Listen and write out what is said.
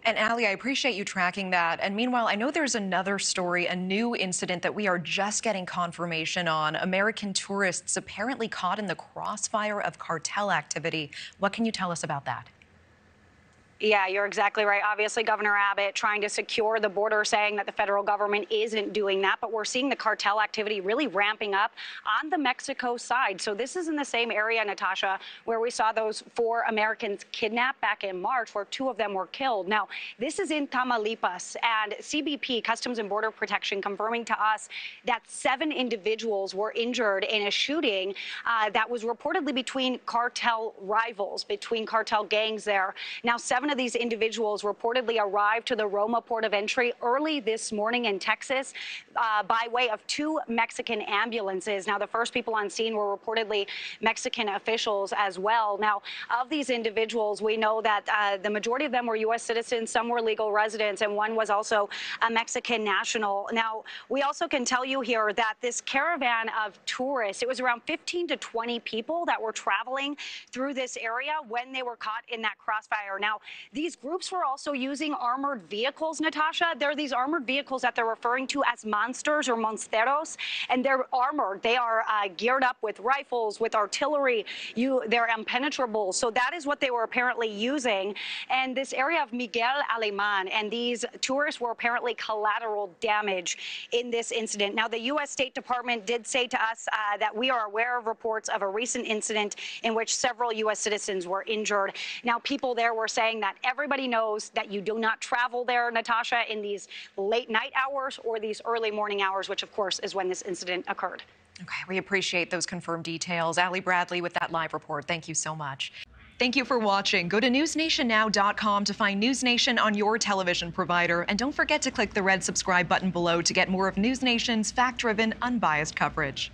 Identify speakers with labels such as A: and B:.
A: And Ali, I appreciate you tracking that. And meanwhile, I know there's another story, a new incident that we are just getting confirmation on. American tourists apparently caught in the crossfire of cartel activity. What can you tell us about that?
B: Yeah, you're exactly right. Obviously, Governor Abbott trying to secure the border, saying that the federal government isn't doing that. But we're seeing the cartel activity really ramping up on the Mexico side. So this is in the same area, Natasha, where we saw those 4 Americans kidnapped back in March, where 2 of them were killed. Now, this is in Tamaulipas, and CBP, Customs and Border Protection, confirming to us that 7 individuals were injured in a shooting that was reportedly between cartel rivals, between cartel gangs there. Now, 7 of these individuals reportedly arrived to the Roma port of entry early this morning in Texas by way of 2 Mexican ambulances. Now, the first people on scene were reportedly Mexican officials as well. Now, of these individuals, we know that the majority of them were U.S. citizens, some were legal residents, and one was also a Mexican national. Now, we also can tell you here that this caravan of tourists, it was around 15 to 20 people that were traveling through this area when they were caught in that crossfire. Now, these groups were also using armored vehicles, Natasha. They're these armored vehicles that they're referring to as monsters or monsteros, and they're armored. They are geared up with rifles, with artillery. They're impenetrable. So that is what they were apparently using. And this area of Miguel Alemán, and these tourists were apparently collateral damage in this incident. Now, the U.S. State Department did say to us that we are aware of reports of a recent incident in which several U.S. citizens were injured. Now, people there were saying that everybody knows that you do not travel there, Natasha, in these late night hours or these early morning hours, which, of course, is when this incident occurred.
A: Okay, we appreciate those confirmed details. Ali Bradley with that live report. Thank you so much. Thank you for watching. Go to newsnationnow.com to find News Nation on your television provider. And don't forget to click the red subscribe button below to get more of News Nation's fact-driven, unbiased coverage.